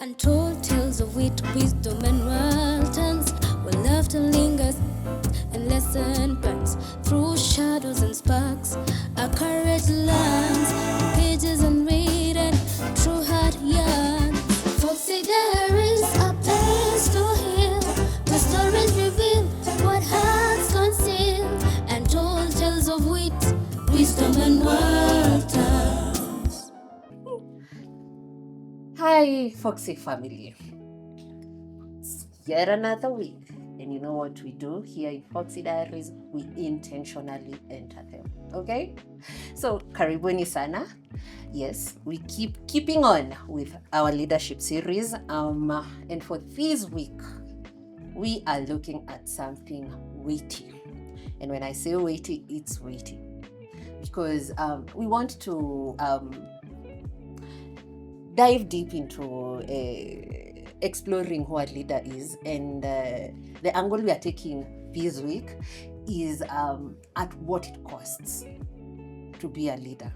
Untold tales of wit, wisdom, and worldlands, where laughter lingers and lesson plans through shadows and sparks. Our courage lands, pages unwritten, true heart yearns. Foxy diaries are place to heal, where stories reveal what hearts conceal. Untold tales of wit, wisdom, and worldlands. Hi, Foxy family. It's yet another week. And you know what we do here in Foxy Diaries? We intentionally enter them. Okay? So, karibuni sana. Yes, we keep keeping on with our leadership series. And for this week, we are looking at something weighty. And when I say weighty, it's weighty. Because we want to dive deep into exploring who a leader is, and the angle we are taking this week is at what it costs to be a leader.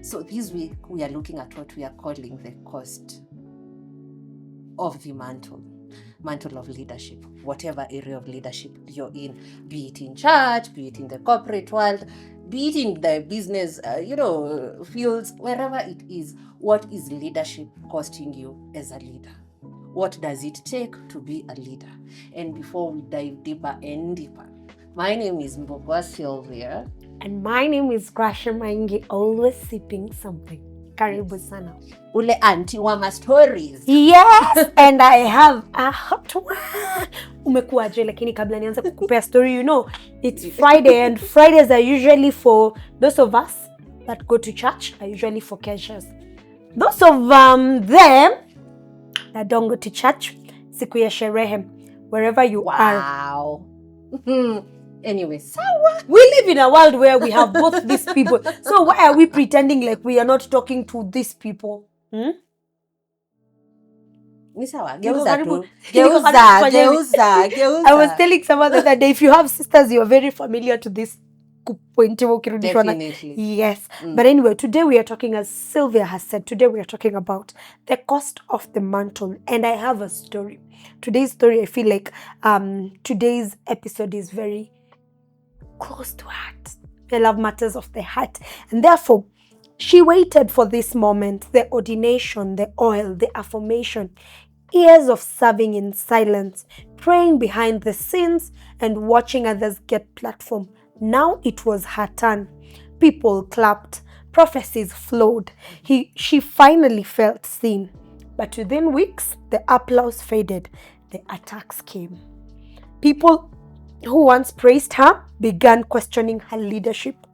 So this week we are looking at what we are calling the cost of the mantle of leadership, whatever area of leadership you're in, be it in church, be it in the corporate world, be it in the business, fields, wherever it is. What is leadership costing you as a leader? What does it take to be a leader? And before we dive deeper and deeper, my name is Mbogwa Sylvia. And my name is Grasha Maingi, always sipping something. Karibu sana. Ule auntie wa ma stories. Yes, and I have a hot one. Umekuaje, lakini kabla nianze kukupea story, it's Friday, and Fridays are usually for those of us that go to church, are usually for casuals. Those of them that don't go to church, siku ya sherehe, wherever you are. Wow. Anyway, we live in a world where we have both these people. So why are we pretending like we are not talking to these people? Geuza I was telling someone the other day, if you have sisters, you're very familiar to this. Definitely. Yes. But anyway, today we are talking, as Sylvia has said, today we are talking about the cost of the mantle. And I have a story. Today's story, I feel like today's episode is very close to heart. The love matters of the heart. And therefore, she waited for this moment, the ordination, the oil, the affirmation, years of serving in silence, praying behind the scenes, and watching others get platform. Now it was her turn. People clapped, prophecies flowed. She finally felt seen. But within weeks, the applause faded, the attacks came. People who once praised her began questioning her leadership.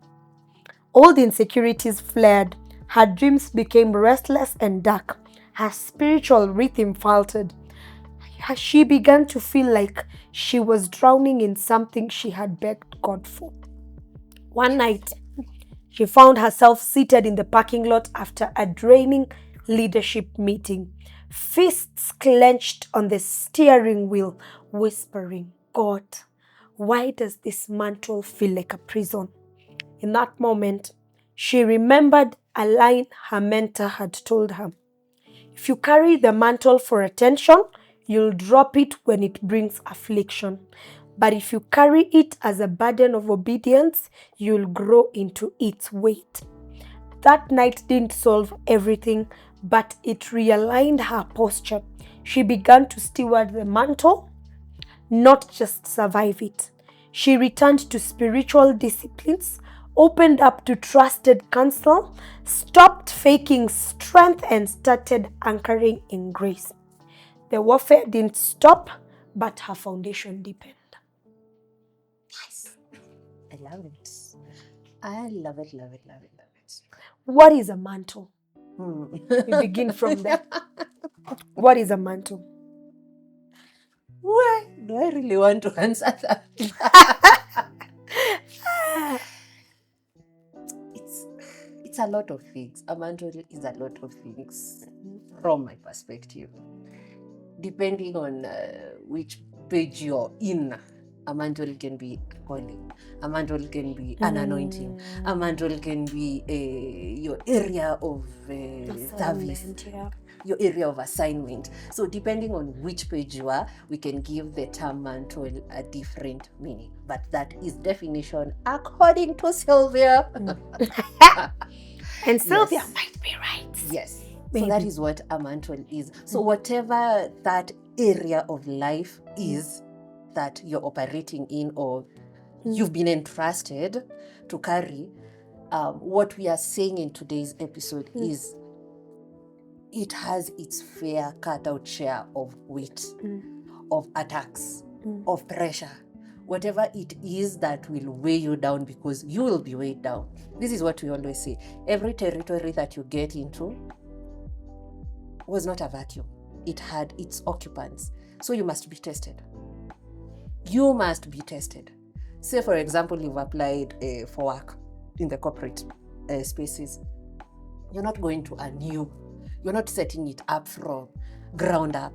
Old insecurities flared. Her dreams became restless and dark. Her spiritual rhythm faltered. She began to feel like she was drowning in something she had begged God for. One night, she found herself seated in the parking lot after a draining leadership meeting, fists clenched on the steering wheel, whispering, "God, why does this mantle feel like a prison?" In that moment, she remembered a line her mentor had told her. If you carry the mantle for attention, you'll drop it when it brings affliction. But if you carry it as a burden of obedience, you'll grow into its weight. That night didn't solve everything, but it realigned her posture. She began to steward the mantle, not just survive it. She returned to spiritual disciplines, opened up to trusted counsel, stopped faking strength, and started anchoring in grace. The warfare didn't stop, but her foundation deepened. Nice. I love it. I love it. What is a mantle? We begin from there. What is a mantle? Why do I really want to answer that? It's a lot of things. A mantle is a lot of things from my perspective. Depending on which page you're in A mantle can be a calling. A mantle can be an anointing. A mantle can be your area of service, Assignment, yeah. your area of assignment. So depending on which page you are, we can give the term mantle a different meaning. But that is definition according to Sylvia. And Sylvia Yes. might be right. Yes. Maybe. So that is what a mantle is. So whatever that area of life is that you're operating in or you've been entrusted to carry, what we are saying in today's episode is it has its fair cut out share of weight, of attacks, of pressure. Whatever it is that will weigh you down, because you will be weighed down. This is what we always say. Every territory that you get into was not a vacuum. It had its occupants. So you must be tested. You must be tested. Say, for example, you've applied for work in the corporate spaces. You're not going to a new, you're not setting it up from ground up,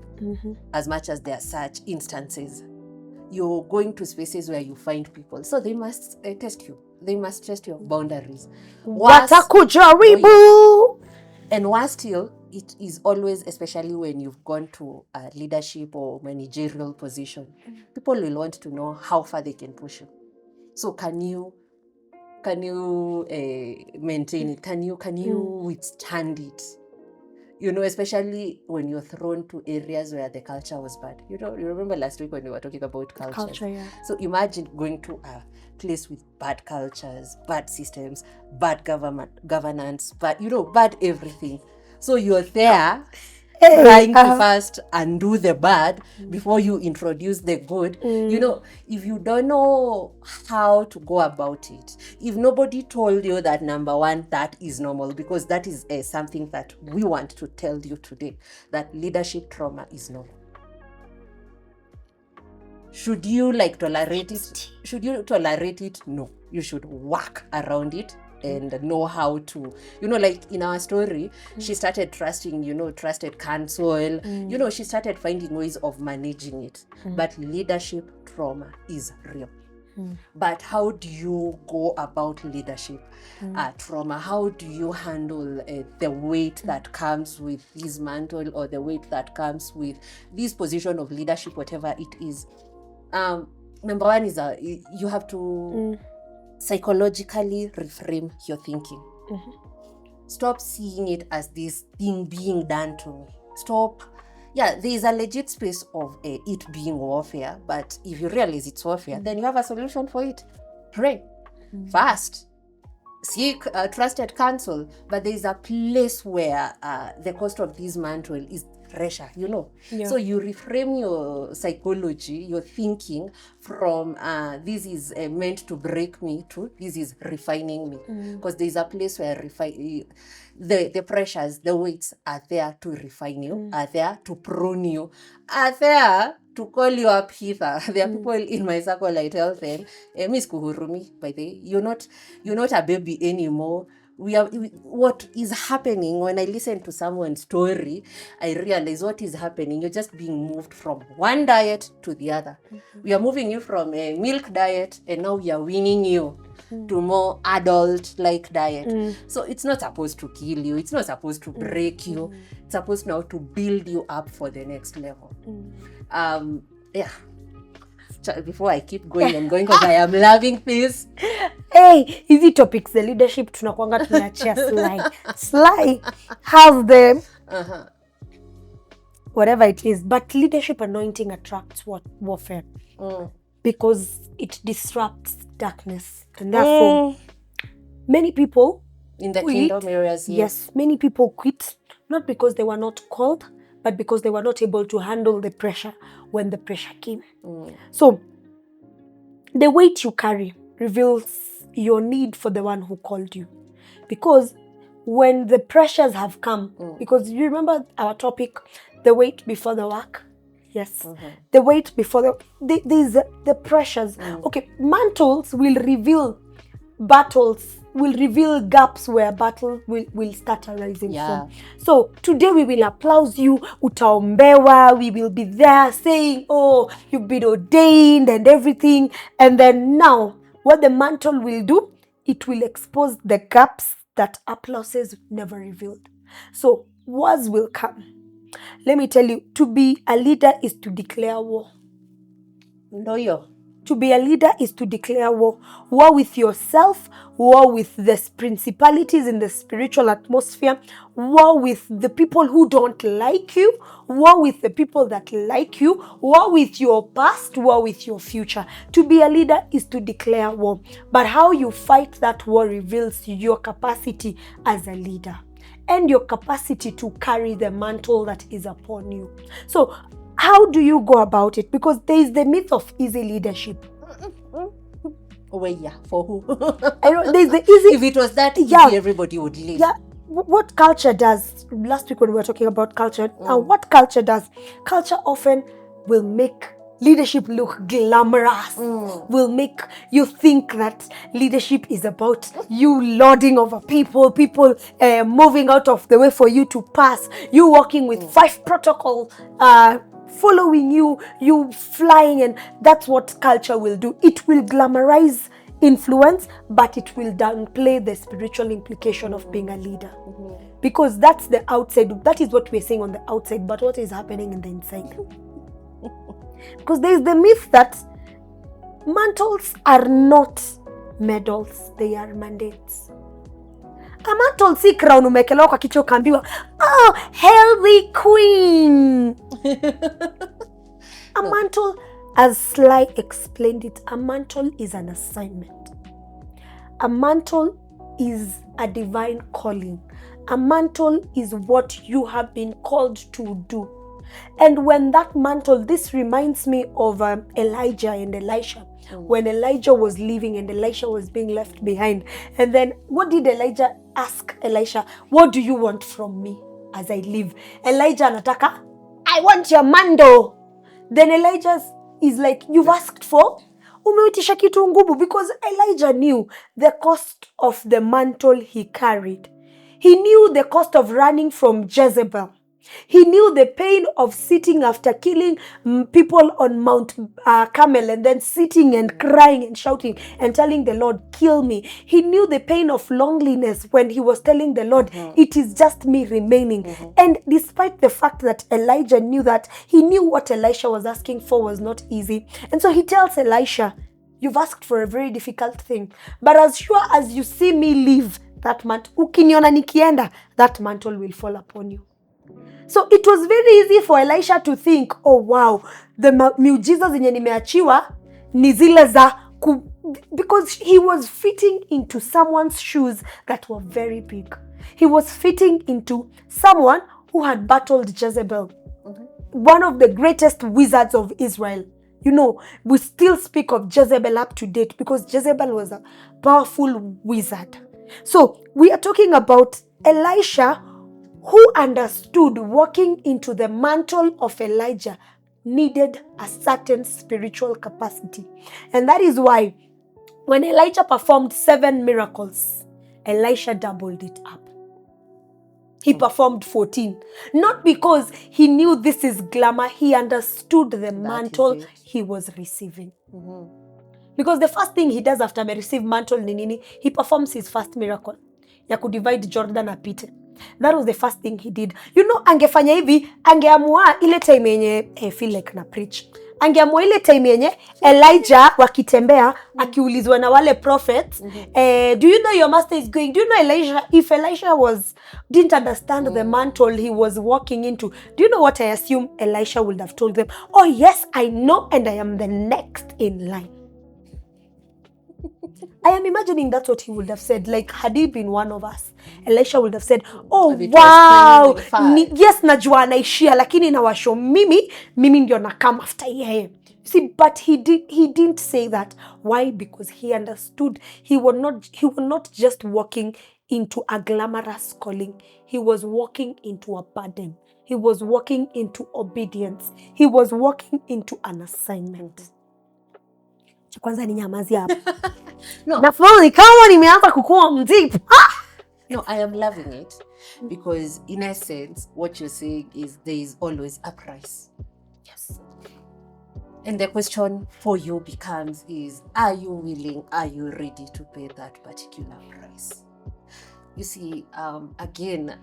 as much as there are such instances. You're going to spaces where you find people. So they must test you. They must test your boundaries. Watakujaribu. And worse still, it is always, especially when you've gone to a leadership or managerial position, people will want to know how far they can push you. So can you maintain it? Can you withstand it? You know, especially when you're thrown to areas where the culture was bad. You know, you remember last week when we were talking about culture? Yeah. So imagine going to a place with bad cultures, bad systems, bad governance, bad everything. So you're there trying to first undo the bad before you introduce the good. You know, if you don't know how to go about it, if nobody told you that, number one, that is normal, because that is something that we want to tell you today, that leadership trauma is normal. Should you tolerate it? Should you tolerate it? No. You should work around it and know how to, like in our story, she started trusting, trusted counsel. She started finding ways of managing it. But leadership trauma is real. But how do you go about leadership trauma? How do you handle the weight that comes with this mantle, or the weight that comes with this position of leadership, whatever it is? Number one is you have to psychologically reframe your thinking. Stop seeing it as this thing being done to me. Stop. Yeah, there is a legit space of it being warfare, but if you realize it's warfare, then you have a solution for it. Pray. Fast. Seek trusted counsel, but there is a place where the cost of this mantle is pressure, Yeah. So you reframe your psychology, your thinking from this is meant to break me to this is refining me, because there's a place where the pressures, the weights are there to refine you, are there to prune you, are there to call you up hither. There are people in my circle, I tell them, Miss Kuhurumi, by the way, you're not a baby anymore. What is happening when I listen to someone's story, I realize what is happening. You're just being moved from one diet to the other. We are moving you from a milk diet, and now we are weaning you to more adult-like diet. So it's not supposed to kill you. It's not supposed to break you. It's supposed now to build you up for the next level. Yeah. Before I keep going and going, because I am loving this. Hey, easy topics, the leadership tunakwanga tunachia Sly has the whatever it is, but leadership anointing attracts warfare because it disrupts darkness, and therefore many people in the quit. kingdom areas, yes, many people quit not because they were not called, but because they were not able to handle the pressure when the pressure came. So the weight you carry reveals your need for the one who called you. Because when the pressures have come, because you remember our topic, the weight before the work? Yes. The weight before the pressures. Okay, mantles will reveal battles will reveal gaps where battle will start arising Yeah. from. So today we will applaud you, utaombewa, we will be there saying, oh, you've been ordained and everything. And then now, what the mantle will do, it will expose the gaps that applauses never revealed. So wars will come. Let me tell you, to be a leader is to declare war. Ndoyo. To be a leader is to declare war. War with yourself, war with the principalities in the spiritual atmosphere, war with the people who don't like you, war with the people that like you, war with your past, war with your future. To be a leader is to declare war. But how you fight that war reveals your capacity as a leader and your capacity to carry the mantle that is upon you. So how do you go about it? Because there is the myth of easy leadership. Oh, yeah, for who? I know there's the easy. If it was that easy, Yeah. everybody would leave. Yeah, what culture does, last week when we were talking about culture, and what culture does, culture often will make leadership look glamorous, will make you think that leadership is about you lording over people moving out of the way for you to pass, you walking with 5 protocol following you, you flying, and that's what culture will do. It will glamorize influence, but it will downplay the spiritual implication of being a leader. Because that's the outside, that is what we're saying on the outside, but what is happening in the inside? Because there is the myth that mantles are not medals, they are mandates. A mantle si crown umekelewa kwa kichwa ukaambiwa, oh, healthy queen. A mantle, as Sly explained it, a mantle is an assignment. A mantle is a divine calling. A mantle is what you have been called to do. And when that mantle, this reminds me of Elijah and Elisha. When Elijah was leaving and Elisha was being left behind. And then what did Elijah ask Elisha? What do you want from me as I leave? Elijah anataka, I want your mantle. Then Elijah is like, you've asked for? Umeitisha kitu ngumu, because Elijah knew the cost of the mantle he carried. He knew the cost of running from Jezebel. He knew the pain of sitting after killing people on Mount Carmel and then sitting and crying and shouting and telling the Lord, kill me. He knew the pain of loneliness when he was telling the Lord, it is just me remaining. And despite the fact that Elijah knew that, he knew what Elisha was asking for was not easy. And so he tells Elisha, you've asked for a very difficult thing, but as sure as you see me leave that mantle, ukiniona nikienda, that mantle will fall upon you. So it was very easy for Elisha to think, oh wow, the miujiza zenye nimeachiwa ni zile za because he was fitting into someone's shoes that were very big. He was fitting into someone who had battled Jezebel, one of the greatest wizards of Israel. You know, we still speak of Jezebel up to date because Jezebel was a powerful wizard. So we are talking about Elisha, who understood walking into the mantle of Elijah needed a certain spiritual capacity. And that is why when Elijah performed 7 miracles, Elisha doubled it up. He performed 14. Not because he knew this is glamour, he understood the mantle he was receiving. Because the first thing he does after he received mantle ni nini, he performs his first miracle. Ya kudivide Jordan apite. That was the first thing he did. You know, angefanya hivi, angeamua ile time yenye, I feel like na preach. Angeamua ile time yenye Elijah wakitembea akiulizwa na wale prophets, do you know your master is going? Do you know Elijah? If Elisha didn't understand the mantle he was walking into, do you know what I assume Elisha would have told them? Oh yes, I know, and I am the next in line. I am imagining that's what he would have said. Like, had he been one of us, Elisha would have said, oh wow, yes, najua anaishia, lakini nawasho mimi ndio na come after yeye. See, but he didn't say that. Why? Because he understood he was not just walking into a glamorous calling. He was walking into a burden. He was walking into obedience. He was walking into an assignment. Kwanza ninyamazie hapo. No. Nafurahi kama nimeanza kukua mzito. No, I am loving it because in essence, what you're saying is there is always a price. Yes. And the question for you becomes is, are you willing, are you ready to pay that particular price? You see, again,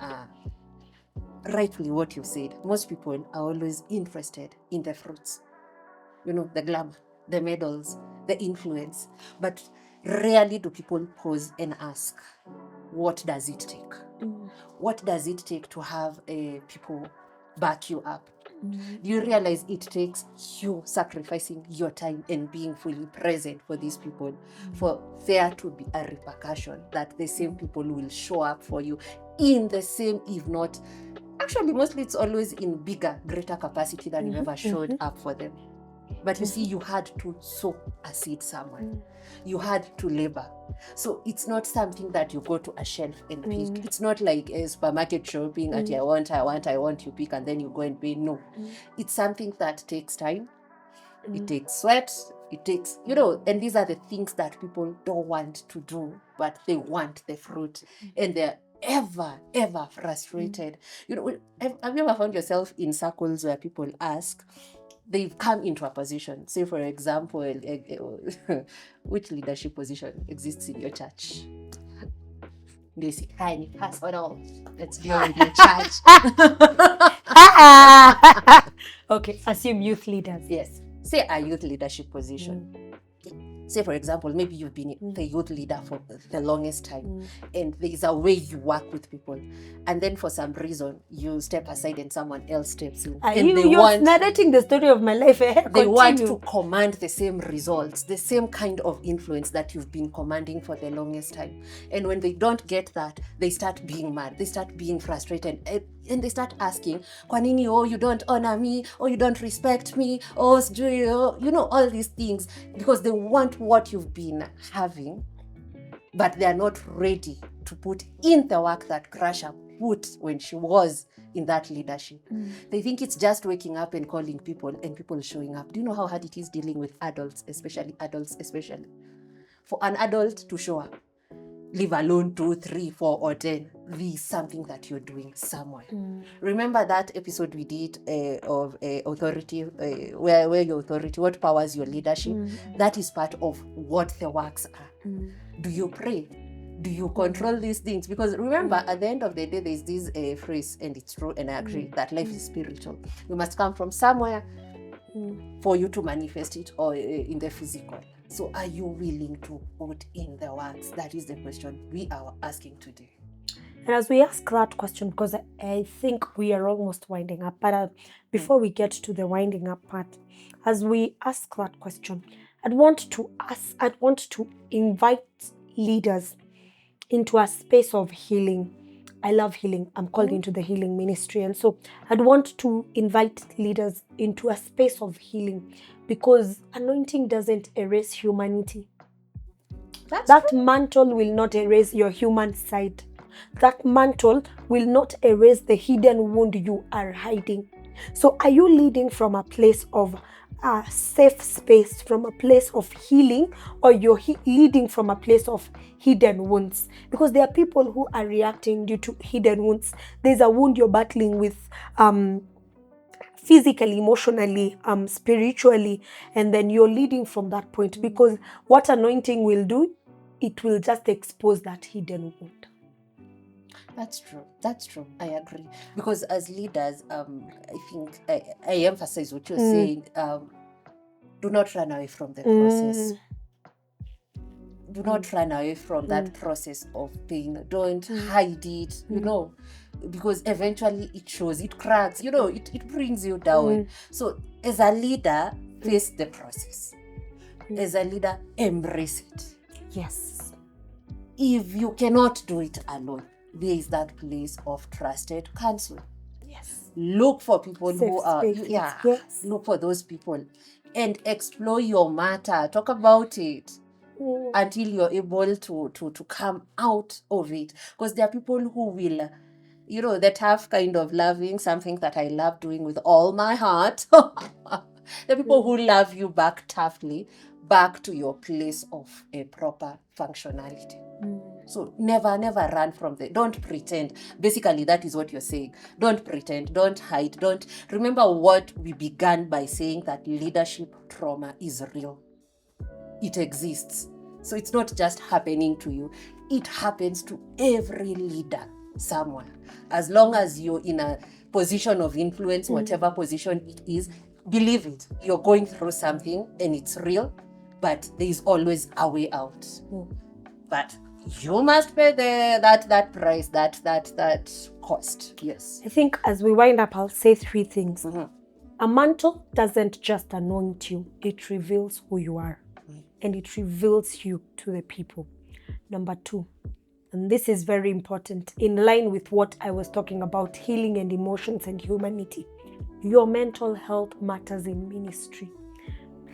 rightfully what you said, most people are always interested in the fruits, the glamour, the medals, the influence, but rarely do people pause and ask, what does it take? What does it take to have people back you up? Do you realize it takes you sacrificing your time and being fully present for these people for there to be a repercussion that the same people will show up for you in the same, if not, actually mostly it's always in bigger, greater capacity than you ever showed up for them. But you see, you had to sow a seed somewhere. You had to labor. So it's not something that you go to a shelf and pick. It's not like a supermarket shopping at I want, you pick and then you go and pay. No. It's something that takes time. It takes sweat. It takes, and these are the things that people don't want to do, but they want the fruit. And they're ever frustrated. Have you ever found yourself in circles where people ask, they've come into a position, say for example, which leadership position exists in your church? They say, hi, personal, let's deal with your church. Okay, assume youth leaders. Yes, say a youth leadership position. Say for example, maybe you've been the youth leader for the longest time, and there is a way you work with people, and then for some reason you step aside and someone else steps in, and you're narrating the story of my life. They want to command the same results, the same kind of influence that you've been commanding for the longest time. And when they don't get that, they start being mad, they start being frustrated, and they start asking, kwa nini, oh, you don't honor me, or you don't respect me, or all these things, because they want what you've been having, but they're not ready to put in the work that Krasha put when she was in that leadership. They think it's just waking up and calling people and people showing up. Do you know how hard it is dealing with adults, especially? For an adult to show up, leave alone 2, 3, 4, or 10, this is something that you're doing somewhere. Remember that episode we did of authority, where your authority, what powers your leadership? That is part of what the works are. Do you pray? Do you control these things? Because remember, at the end of the day, there's this phrase, and it's true, and I agree, that life is spiritual. You must come from somewhere for you to manifest it, or in the physical. So are you willing to put in the works? That is the question we are asking today. And as we ask that question, because I think we are almost winding up, but before we get to the winding up part, as we ask that question, I'd want to invite leaders into a space of healing. I love healing. I'm called into the healing ministry. And so I'd want to invite leaders into a space of healing, because anointing doesn't erase humanity. That mantle will not erase your human side. That mantle will not erase the hidden wound you are hiding. So are you leading from a place of a safe space, from a place of healing, or you're leading from a place of hidden wounds? Because there are people who are reacting due to hidden wounds. There's a wound you're battling with physically, emotionally, spiritually, and then you're leading from that point, because what anointing will do, it will just expose that hidden wound. That's true. I agree. Because as leaders, I think I emphasize what you're saying. Do not run away from the process. Do not run away from that process of pain. Don't hide it, because eventually it shows, it cracks, it brings you down. So as a leader, face the process. As a leader, embrace it. Yes. If you cannot do it alone, there is that place of trusted counsel. Yes. Look for people Safe who are, space. Yes. Look for those people and explore your matter. Talk about it until you're able to come out of it. Because there are people who will, the tough kind of loving, something that I love doing with all my heart. The people who love you back toughly, back to your place of a proper functionality. So never run from don't pretend. Basically, that is what you're saying. Don't pretend, don't hide, don't remember what we began by saying, that leadership trauma is real. It exists. So it's not just happening to you. It happens to every leader somewhere. As long as you're in a position of influence, whatever position it is, believe it. You're going through something and it's real, but there is always a way out. But you must pay that price, that cost. Yes. I think as we wind up, I'll say 3 things. A mantle doesn't just anoint you, it reveals who you are. And it reveals you to the people. Number 2, and this is very important, in line with what I was talking about, healing and emotions and humanity. Your mental health matters in ministry.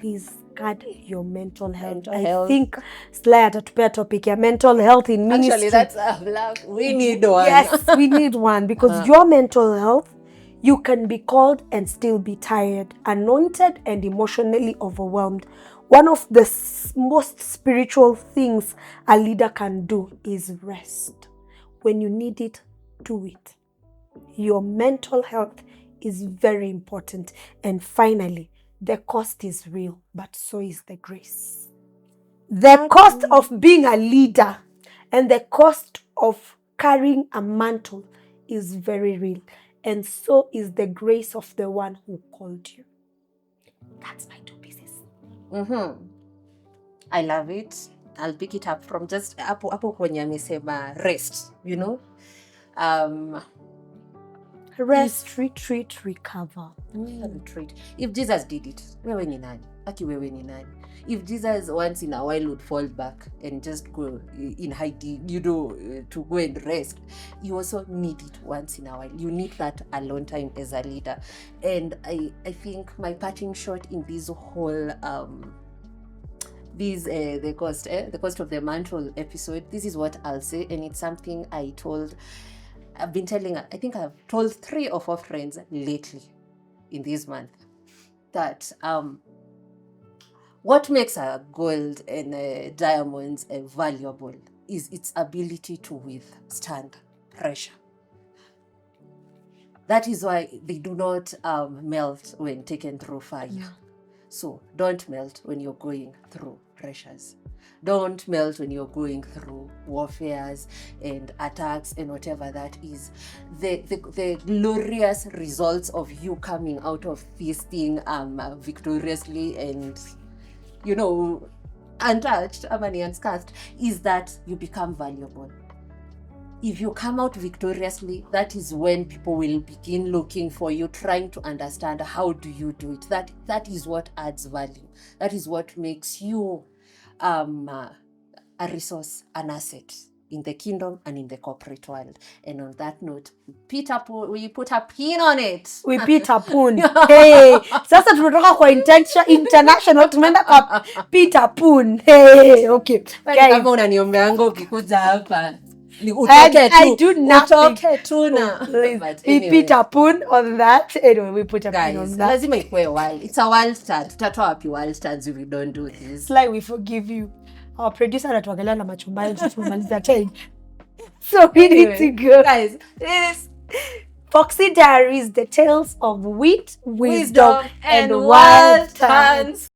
Please guard your mental health. I think Sly atatupea topic ya mental health in ministry. Actually, that's we need one. Yes, we need one, because your mental health, you can be called and still be tired, anointed and emotionally overwhelmed. One of the most spiritual things a leader can do is rest. When you need it, do it. Your mental health is very important. And finally, the cost is real, but so is the grace. The cost of being a leader and the cost of carrying a mantle is very real. And so is the grace of the one who called you. That's my 2 pieces. I love it. I'll pick it up from just hapo kwenye amesema rest, you know. Rest, retreat, recover. Retreat. If Jesus did it, wewe ni nani? Aki wewe ni nani? If Jesus once in a while would fall back and just go in hiding, to go and rest, you also need it once in a while. You need that alone time as a leader. And I think my parting shot in this whole the cost of the mantle episode, this is what I'll say, and it's something I think I've told 3 or 4 friends lately in this month, that what makes a gold and diamonds valuable is its ability to withstand pressure. That is why they do not melt when taken through fire. So don't melt when you're going through pressures. Don't melt when you're going through warfares and attacks and whatever that is. The glorious results of you coming out of this thing victoriously and, untouched, amani unscathed, is that you become valuable. If you come out victoriously, that is when people will begin looking for you, trying to understand how do you do it. That is what adds value. That is what makes you a resource, an asset in the kingdom and in the corporate world. And on that note, we put a pin on it. We put a pun. Hey, sasa tumetoka kwa international, tumeenda kwa Peter Pun. Hey, okay. Guys, kama unaniombeanga ukikuja hapa, I do nothing. We put a pun on that. Anyway, we put a pin on that. Lazima ikuwe wild. It's a wild start. Tutatoa wapi wild starts if we don't do this? Like, we forgive you. Our producer anatuangalia na macho mbaya tumaliza time. So we need to go. Guys, this Foxy Diaries, the tales of wit, wisdom and wild turns.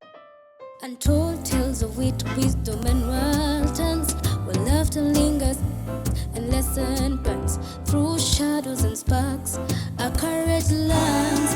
Untold tales of wit, wisdom and wild turns, where laughter lingers and lesson plans through shadows and sparks. Our courage lands